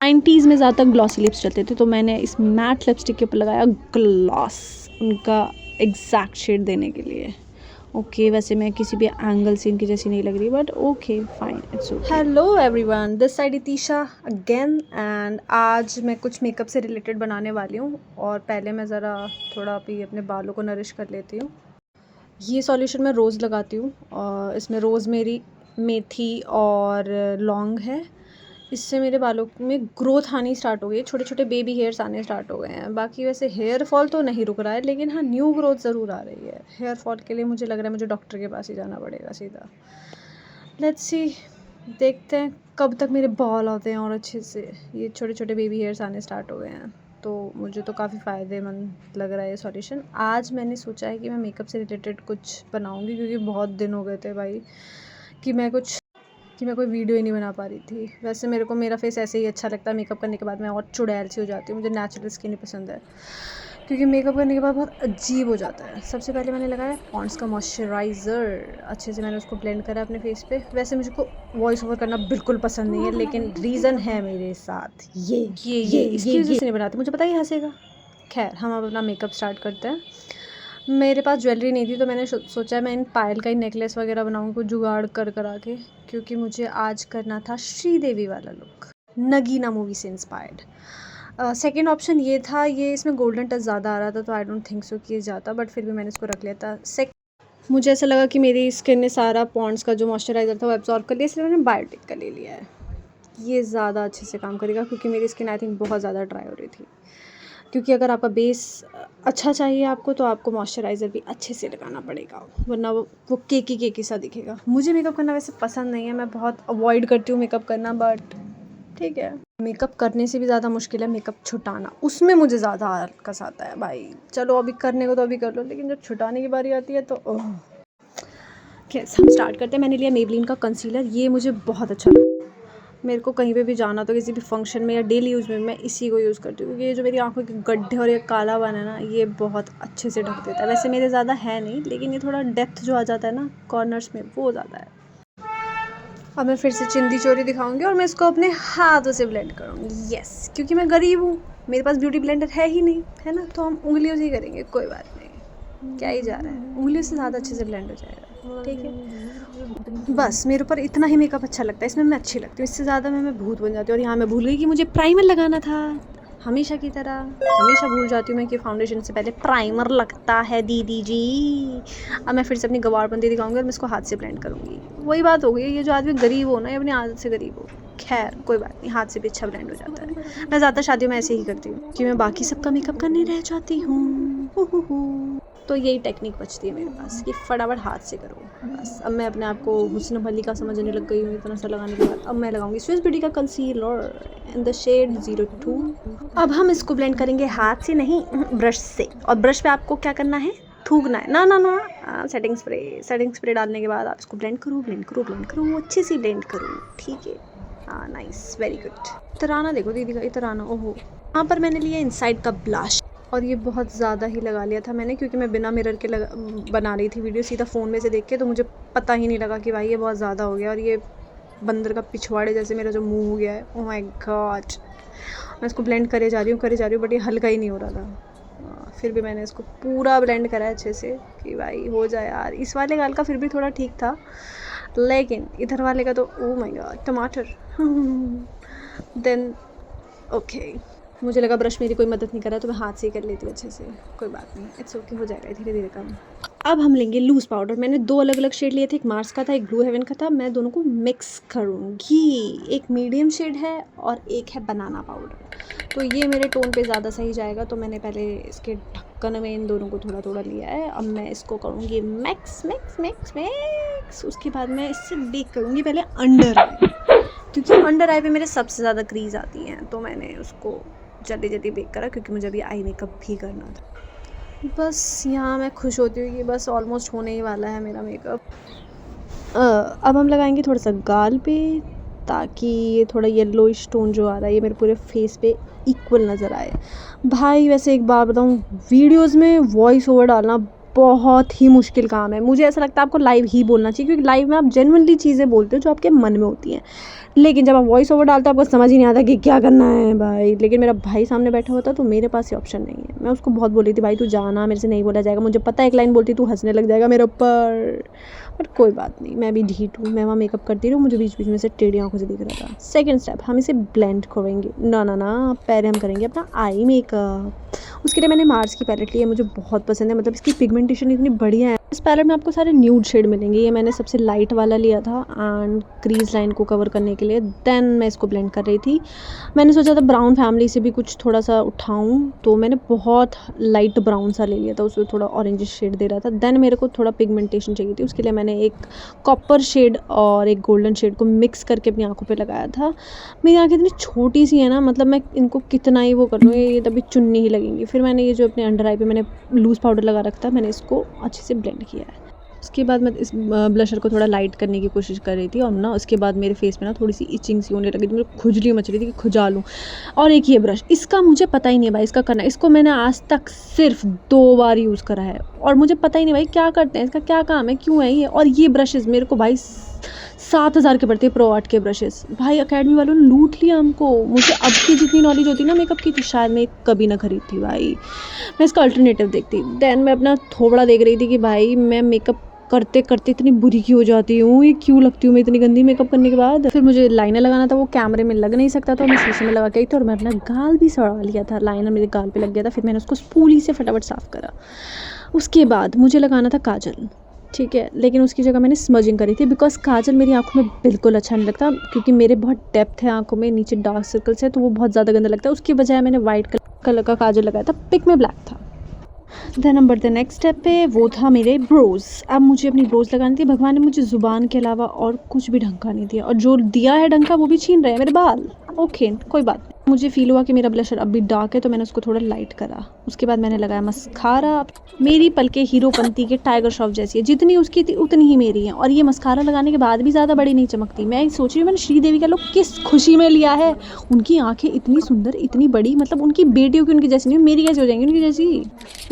90s में ज़्यादातर glossy lips चलते थे, तो मैंने इस मैट लिपस्टिक के ऊपर लगाया ग्लॉस, उनका एग्जैक्ट शेड देने के लिए। ओके वैसे मैं किसी भी एंगल से इनकी जैसी नहीं लग रही, but okay fine, it's okay. Hello everyone, this side Itisha again, and आज मैं कुछ मेकअप से रिलेटेड बनाने वाली हूँ। और पहले मैं ज़रा थोड़ा अभी अपने बालों को नरिश कर लेती हूँ। ये सॉल्यूशन मैं रोज़ लगाती हूँ, और इसमें रोज़मेरी, मेथी और लौंग है। इससे मेरे बालों में ग्रोथ आनी स्टार्ट हो गई, छोटे छोटे बेबी हेयर्स आने स्टार्ट हो गए हैं। बाकी वैसे हेयर फॉल तो नहीं रुक रहा है, लेकिन हाँ न्यू ग्रोथ ज़रूर आ रही है। हेयर फॉल के लिए मुझे लग रहा है मुझे डॉक्टर के पास ही जाना पड़ेगा सीधा। लेट्स सी, देखते हैं कब तक मेरे बाल आते हैं और अच्छे से। ये छोटे छोटे बेबी हेयर्स आने स्टार्ट हो गए हैं, तो मुझे तो काफ़ी फ़ायदेमंद लग रहा है ये सॉल्यूशन। आज मैंने सोचा है कि मैं मेकअप से रिलेटेड कुछ बनाऊँगी, क्योंकि बहुत दिन हो गए थे भाई कि मैं कोई वीडियो ही नहीं बना पा रही थी। वैसे मेरे को मेरा फेस ऐसे ही अच्छा लगता है, मेकअप करने के बाद मैं और चुड़ैल सी हो जाती हूँ। मुझे नेचुरल स्किन ही पसंद है, क्योंकि मेकअप करने के बाद बहुत अजीब हो जाता है। सबसे पहले मैंने लगाया पॉन्ड्स का मॉइस्चराइज़र, अच्छे से मैंने उसको ब्लेंड करा अपने फेस पे। वैसे मुझको वॉइस ओवर करना बिल्कुल पसंद नहीं है, लेकिन रीज़न है मेरे साथ ये इसकी वजह से नहीं बनाती, मुझे पता ही हंसेगा। खैर हम अब अपना मेकअप स्टार्ट करते हैं। मेरे पास ज्वेलरी नहीं थी, तो मैंने सोचा मैं इन पायल का ही नेकलेस वगैरह बनाऊँ, कुछ जुगाड़ करा के, क्योंकि मुझे आज करना था श्रीदेवी वाला लुक, नगीना मूवी से इंस्पायर्ड। सेकेंड ऑप्शन ये था, ये इसमें गोल्डन टच ज़्यादा आ रहा था, तो आई डोंट थिंक सो कि ये जाता, बट फिर भी मैंने इसको रख लिया था। मुझे ऐसा लगा कि मेरी स्किन ने सारा पॉन्ड्स का जो मॉइस्चराइज़र था वो एब्जॉर्ब कर लिया, इसलिए मैंने बायोटिक का ले लिया है। ये ज़्यादा अच्छे से काम करेगा, क्योंकि मेरी स्किन आई थिंक बहुत ज़्यादा ड्राई हो रही थी। क्योंकि अगर आपका बेस अच्छा चाहिए आपको, तो आपको मॉइस्चराइज़र भी अच्छे से लगाना पड़ेगा, वरना वो केकी सा दिखेगा। मुझे मेकअप करना वैसे पसंद नहीं है, मैं बहुत अवॉइड करती हूँ मेकअप करना, बट ठीक है। मेकअप करने से भी ज़्यादा मुश्किल है मेकअप छुटाना, उसमें मुझे ज़्यादा हल्कस आता है भाई। चलो अभी करने को तो अभी कर लो, लेकिन जब छुटाने की बारी आती है तो ओह। हम स्टार्ट करते हैं। मैंने लिया मेबलिन का कंसीलर, ये मुझे बहुत अच्छा लगा। मेरे को कहीं पे भी जाना तो किसी भी फंक्शन में या डेली यूज़ में मैं इसी को यूज़ करती हूँ, क्योंकि ये जो मेरी आंखों के गड्ढे और ये काला बना है ना, ये बहुत अच्छे से ढक देता है। वैसे मेरे ज़्यादा है नहीं, लेकिन ये थोड़ा डेप्थ जो आ जाता है ना कॉर्नर्स में, वो ज़्यादा है। अब मैं फिर से चिंदी चोरी दिखाऊंगी, और मैं इसको अपने हाथों से ब्लेंड करूँगी। यस, क्योंकि मैं गरीब हूँ, मेरे पास ब्यूटी ब्लेंडर है ही नहीं, है ना, तो हम उंगलियों से ही करेंगे। कोई बात नहीं, क्या ही जा रहा है, उंगलियों से ज़्यादा अच्छे से ब्लेंड हो जाएगा। ठीक है, बस मेरे ऊपर इतना ही मेकअप अच्छा लगता है, इसमें मैं अच्छी लगती हूँ। इससे ज़्यादा मैं भूत बन जाती हूँ। और यहाँ मैं भूल गई कि मुझे प्राइमर लगाना था। हमेशा की तरह हमेशा भूल जाती हूँ मैं कि फाउंडेशन से पहले प्राइमर लगता है दीदी जी। अब मैं फिर से अपनी गवारबंदी दिखाऊंगी, और मैं इसको हाथ से ब्लेंड करूँगी। वही बात हो गई, ये जो आदमी गरीब हो ना, ये अपनी आदत से गरीब हो। खैर कोई बात नहीं, हाथ से भी अच्छा ब्लेंड हो जाता है। मैं ज़्यादा शादियों में ऐसे ही करती हूँ कि मैं बाकी सबका मेकअप करने रह जाती हूँ। तो यही टेक्निक बचती है मेरे पास कि फटाफट हाथ से करो बस। अब मैं अपने आप को हुस्न मल्लिका समझने लग गई हूँ इतना सा लगाने के बाद। अब मैं लगाऊंगी स्विस ब्यूटी का कंसीलर इन द शेड 02। अब हम इसको ब्लेंड करेंगे हाथ से नहीं, ब्रश से। और ब्रश पे आपको क्या करना है, थूकना है ना। सेटिंग स्प्रे डालने के बाद आप इसको ब्लेंड करो अच्छे से ब्लेंड करो। ठीक है, हाँ नाइस, वेरी गुड। इतराना देखो दीदी का, इतराना। ओहो, यहाँ पर मैंने लिया इनसाइड का ब्लश, और ये बहुत ज़्यादा ही लगा लिया था मैंने, क्योंकि मैं बिना मिरर के बना रही थी वीडियो, सीधा फ़ोन में से देख के, तो मुझे पता ही नहीं लगा कि भाई ये बहुत ज़्यादा हो गया। और ये बंदर का पिछवाड़े जैसे मेरा जो मुंह हो गया है, ओह माय गॉड। मैं इसको ब्लेंड करे जा रही हूँ, बट ये हल्का ही नहीं हो रहा था। फिर भी मैंने इसको पूरा ब्लेंड करा अच्छे से कि भाई हो जाए यार। इस वाले गाल का फिर भी थोड़ा ठीक था, लेकिन इधर वाले का तो ओह माय गॉड, टमाटर। देन ओके, मुझे लगा ब्रश मेरी कोई मदद नहीं कर रहा, तो मैं हाथ से ही कर लेती हूँ अच्छे से। कोई बात नहीं, इट्स ओके, हो जाएगा धीरे धीरे काम। अब हम लेंगे लूज़ पाउडर। मैंने 2 अलग अलग शेड लिए थे, एक मार्स का था, एक ब्लू हेवन का था। मैं दोनों को मिक्स करूँगी। एक मीडियम शेड है और एक है बनाना पाउडर, तो ये मेरे टोन पे ज़्यादा सही जाएगा। तो मैंने पहले इसके ढक्कन में इन दोनों को थोड़ा थोड़ा लिया है। अब मैं इसको करूँगी मिक्स। उसके बाद मैं इससे बेक करूँगी पहले अंडर आई, क्योंकि अंडर आई पे मेरे सबसे ज़्यादा क्रीज आती हैं, तो मैंने उसको जल्दी बेक करा, क्योंकि मुझे अभी आई मेकअप भी करना था। बस यहाँ मैं खुश होती हूँ कि बस ऑलमोस्ट होने ही वाला है मेरा मेकअप। अब हम लगाएंगे थोड़ा सा गाल पे, ताकि ये थोड़ा येलोइश टोन जो आ रहा है ये मेरे पूरे फेस पे इक्वल नज़र आए। भाई वैसे एक बात बताऊँ, वीडियोस में वॉइस ओवर डालना बहुत ही मुश्किल काम है। मुझे ऐसा लगता है आपको लाइव ही बोलना चाहिए, क्योंकि लाइव में आप जेन्युइनली चीज़ें बोलते हो जो आपके मन में होती हैं। लेकिन जब आप वॉइस ओवर डालते हो आपको समझ ही नहीं आता कि क्या करना है भाई। लेकिन मेरा भाई सामने बैठा होता तो मेरे पास ये ऑप्शन नहीं है। मैं उसको बहुत बोली थी, भाई तू जाना, मेरे से नहीं बोला जाएगा। मुझे पता है एक लाइन बोलती तू हंसने लग जाएगा मेरे ऊपर, बट कोई बात नहीं, मैं भी ढीठ हूँ। मैं वहाँ मेकअप करती रही हूँ, मुझे बीच बीच में से टेढ़ी आंखों से दिख रहा था। सेकंड स्टेप, हम इसे ब्लेंड करेंगे। ना पहले हम करेंगे अपना आई मेकअप। उसके लिए मैंने मार्स की पैलेट ली है, मुझे बहुत पसंद है, मतलब इसकी पिगमेंटेशन इतनी बढ़िया है। इस पैलेट में आपको सारे न्यूड शेड मिलेंगे। ये मैंने सबसे लाइट वाला लिया था एंड क्रीज लाइन को कवर करने के लिए। देन मैं इसको ब्लेंड कर रही थी। मैंने सोचा था ब्राउन फैमिली से भी कुछ थोड़ा सा उठाऊं, तो मैंने बहुत लाइट ब्राउन सा ले लिया था, उसमें थोड़ा ऑरेंज शेड दे रहा था। देन मेरे को थोड़ा पिगमेंटेशन चाहिए थी, उसके लिए मैंने एक कॉपर शेड और एक गोल्डन शेड को मिक्स करके अपनी आंखों पे लगाया था। मेरी आंखें इतनी छोटी सी है ना, मतलब मैं इनको कितना ही वो कर लूँ, ये तभी चुन्नी ही लगेंगी। फिर मैंने ये जो अपने अंडर आई पे मैंने लूज़ पाउडर लगा रखा था, मैंने इसको अच्छे से ब्लेंड किया है। उसके बाद मैं इस ब्लशर को थोड़ा लाइट करने की कोशिश कर रही थी, और ना उसके बाद मेरे फेस में ना थोड़ी सी इचिंग सी होने लगी थी, मुझे खुजली मच रही थी कि खुजा लूँ। और एक ये ब्रश, इसका मुझे पता ही नहीं भाई इसका करना, इसको मैंने आज तक सिर्फ 2 बार यूज़ करा है और मुझे पता ही नहीं भाई क्या करते हैं, इसका क्या काम है, क्यों है ये। और ये ब्रशेज़ मेरे को भाई 7,000 के पड़ते हैं, प्रो आर्ट के ब्रशेज़। भाई अकेडमी वालों ने लूट लिया हमको। मुझे अब की जितनी नॉलेज होती ना मेकअप की, तो शायद मैं कभी ना खरीदती भाई, मैं इसका अल्टरनेटिव देखती। देन मैं अपना थोबड़ा देख रही थी कि भाई मैं मेकअप करते करते इतनी बुरी क्यों हो जाती हूँ, ये क्यों लगती हूँ मैं इतनी गंदी मेकअप करने के बाद। फिर मुझे लाइनर लगाना था, वो कैमरे में लग नहीं सकता था, मैं शीशे में लगा के आई थी, और मैं अपना गाल भी सड़ा लिया था, लाइनर मेरे गाल पे लग गया था। फिर मैंने उसको स्पूली से फटाफट साफ़ करा। उसके बाद मुझे लगाना था काजल, ठीक है, लेकिन उसकी जगह मैंने स्मजिंग करी थी, बिकॉज काजल मेरी आंखों में बिल्कुल अच्छा नहीं लगता, क्योंकि मेरे बहुत डेप्थ है आंखों में, नीचे डार्क सर्कल्स है, तो वो बहुत ज़्यादा गंदा लगता है। उसके बजाय मैंने वाइट कलर का काजल लगाया था, पिक में ब्लैक था। Then number the next step पे वो था मेरे ब्रोज़। अब मुझे अपनी ब्रोज़ लगानी थी। भगवान ने मुझे ज़ुबान के अलावा और कुछ भी ढंग का नहीं दिया, और जो दिया है ढंग का वो भी छीन रहे हैं मेरे बाल। ओके कोई बात नहीं। मुझे फील हुआ कि मेरा ब्लशर अब भी डार्क है, तो मैंने उसको थोड़ा लाइट करा। उसके बाद मैंने लगाया मस्कारा। मेरी पलकें हीरोपंती के टाइगर श्रॉफ जैसी है, जितनी उसकी थी उतनी ही मेरी है, और ये मस्कारा लगाने के बाद भी ज़्यादा बड़ी नहीं चमकती। मैं सोच रही हूँ मैंने श्रीदेवी का लोग किस खुशी में लिया है। उनकी आंखें इतनी सुंदर, इतनी बड़ी, मतलब उनकी बेटियों की उनकी जैसी नहीं, मेरी कैसे हो जाएंगी उनकी जैसी।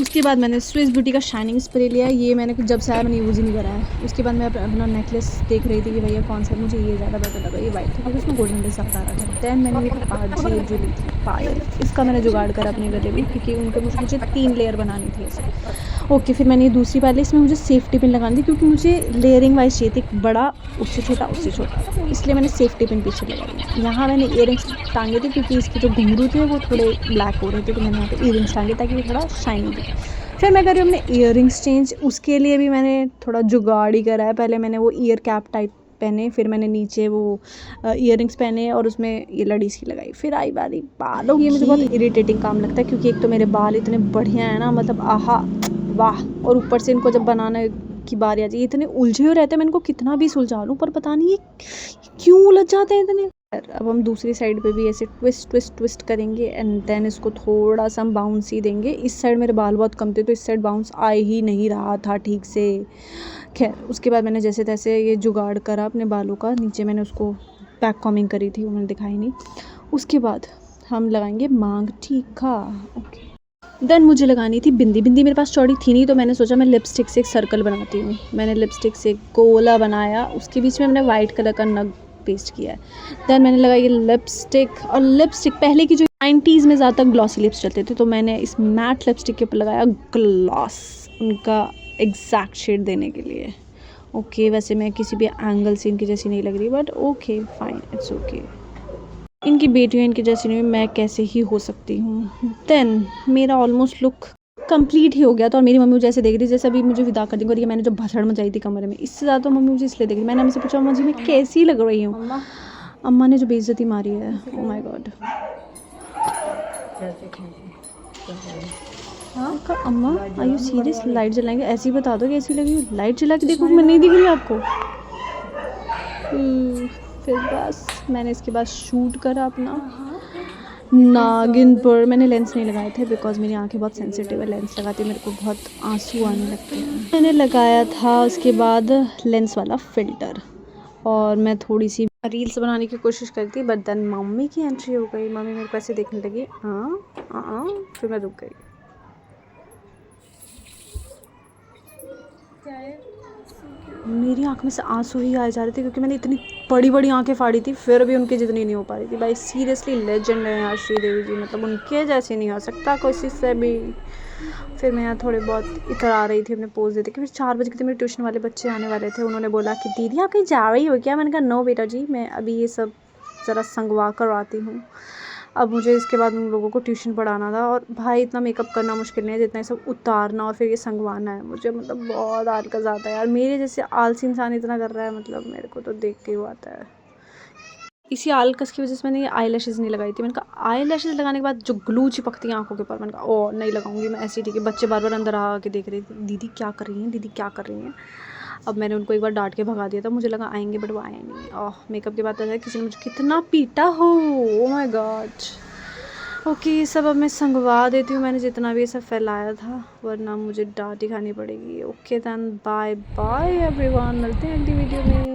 उसके बाद मैंने स्विस ब्यूटी का शाइनिंग स्प्रे लिया। ये मैंने जब से आया मैंने यूज़ ही नहीं करा है। उसके बाद मैं अपना नेकलेस देख रही थी कि भैया कौन सा, मुझे ये ज़्यादा बेटर लगा, ये वाइट था क्योंकि उसमें गोल्डन के साथ आ रहा था। दैन मैंने ये पाजेल जो ली थी पायल, इसका मैंने जुगाड़ करा अपने गले में, क्योंकि उनको मुझे 3 लेयर बनानी थी ऐसे। ओके, फिर मैंने ये दूसरी पायल, इसमें मुझे सेफ्टी पिन लगानी थी, क्योंकि मुझे लेयरिंग वाइज चाहिए थी, एक बड़ा उससे छोटा उससे छोटा, इसलिए मैंने सेफ्टी पिन पीछे लगाई। यहाँ मैंने ईयरिंग्स टांगे थे, क्योंकि इसके जो घुंघरू थे वो थोड़े ब्लैक हो रहे थे, तो मैंने यहाँ पे ईयरिंग्स टांगे ताकि वो थोड़ा शाइनी दिखे। फिर मैं कर रही हूँ अपने ईयरिंग्स चेंज। उसके लिए भी मैंने थोड़ा जुगाड़ ही करा है। पहले मैंने वो ईयर कैप टाइप पहने, फिर मैंने नीचे वो ईयरिंग्स पहने और उसमें ये लड़ी सी लगाई। फिर आई बारी बालों की। ये मुझे बहुत इरिटेटिंग काम लगता है, क्योंकि एक तो मेरे बाल इतने बढ़िया हैं ना, मतलब आहा वाह, और ऊपर से इनको जब बनाने की बारी आ जाए, इतने उलझे हुए रहते हैं, मैं इनको कितना भी सुलझा लूँ पर पता नहीं ये क्यों उलझ जाते हैं इतने। अब हम दूसरी साइड पे भी ऐसे ट्विस्ट करेंगे, एंड देन इसको थोड़ा सा हम बाउंस ही देंगे। इस साइड मेरे बाल बहुत कम थे, तो इस साइड बाउंस आ ही नहीं रहा था ठीक से। खैर, उसके बाद मैंने जैसे तैसे ये जुगाड़ करा अपने बालों का। नीचे मैंने उसको बैक कॉमिंग करी थी, वो मैंने दिखाई नहीं। उसके बाद हम लगाएंगे मांग टीका। ओके, देन मुझे लगानी थी बिंदी। बिंदी मेरे पास चौड़ी थी नहीं, तो मैंने सोचा मैं लिपस्टिक से एक सर्कल बनाती हूँ। मैंने लिपस्टिक से एक गोला बनाया, उसके बीच में मैंने वाइट कलर का नग पेस्ट किया है। देन मैंने लगाई लिपस्टिक, और लिपस्टिक पहले की जो 90s में ज़्यादातर ग्लॉसी लिप्स चलते थे, तो मैंने इस मैट लिपस्टिक के ऊपर लगाया ग्लॉस, उनका एग्जैक्ट शेड देने के लिए। ओके, वैसे मैं किसी भी एंगल से इनकी जैसी नहीं लग रही, but okay fine, it's okay. इनकी बेटियाँ इनकी जैसी नहीं, मैं कैसे ही हो सकती हूँ। देन मेरा ऑलमोस्ट लुक कंप्लीट ही हो गया था, और मेरी मम्मी मुझे ऐसे देख रही जैसे अभी मुझे विदा कर देंगे। और ये मैंने जो भसड़ मचाई थी कमरे में, इससे ज़्यादा मम्मी मुझे इसलिए देख रही। मैंने हमसे पूछा, अम्मा जी मैं कैसी लग रही हूँ? अम्मा ने जो बेइज्जती मारी है, ओह माय गॉड। हाँ अम्मा, आर यू सीरियस? लाइट जलाएंगे? ऐसे ही बता दो कैसी लगी। लाइट जला के देखो, मैं नहीं दिख रही आपको? फिर बस मैंने इसके बाद शूट करा अपना नागिन पर। मैंने लेंस नहीं लगाए थे, बिकॉज मेरी आंखें बहुत सेंसिटिव है, लेंस लगाते मेरे को बहुत आंसू आने लगते हैं। मैंने लगाया था उसके बाद लेंस वाला फ़िल्टर, और मैं थोड़ी सी रील्स बनाने की कोशिश करती, बट देन मम्मी की एंट्री हो गई। मम्मी मेरे को ऐसे देखने लगी, हाँ फिर मैं रुक गई। मेरी आँख में से आंसू ही आए जा रहे थे क्योंकि मैंने इतनी बड़ी बड़ी आंखें फाड़ी थी, फिर भी उनकी जितनी नहीं हो पा रही थी। भाई सीरियसली लेजेंड है यार श्रीदेवी जी, मतलब उनके जैसे नहीं हो सकता किसी से भी। फिर मैं यहाँ थोड़े बहुत इतर आ रही थी अपने पोज देते कि फिर 4 बजे के मेरे ट्यूशन वाले बच्चे आने वाले थे। उन्होंने बोला कि दीदी आप कहीं जा रही हो क्या? मैंने कहा नो बेटा जी, मैं अभी ये सब ज़रा संगवा कर आती हूँ। अब मुझे इसके बाद उन लोगों को ट्यूशन पढ़ाना था, और भाई इतना मेकअप करना मुश्किल नहीं है जितना ये सब उतारना और फिर ये संगवाना है। मुझे मतलब बहुत आलकस आता है यार, मेरे जैसे आलसी इंसान इतना कर रहा है, मतलब मेरे को तो देख के ही वो आता है। इसी आलकस की वजह से मैंने ये आई लैशेज़ नहीं लगाई थी। मैंने कहा आई लैशेज़ लगाने के बाद जो ग्लू चिपकती है आँखों के ऊपर, मैंने कहा ओह नहीं लगाऊंगी मैं, ऐसे ही ठीक है। बच्चे बार बार अंदर आ के देख रहे थे, दीदी क्या कर रही हैं, दीदी क्या कर रही हैं। अब मैंने उनको एक बार डांट के भगा दिया था, मुझे लगा आएंगे बट वो आए नहीं। ओह मेकअप के बाद पता किसी ने मुझे कितना पीटा हो, ओ माई गॉड। ओके ये सब अब मैं संगवा देती हूँ, मैंने जितना भी ये सब फैलाया था, वरना मुझे डांट ही खानी पड़ेगी। Okay then bye bye everyone, मिलते हैं अगली वीडियो में।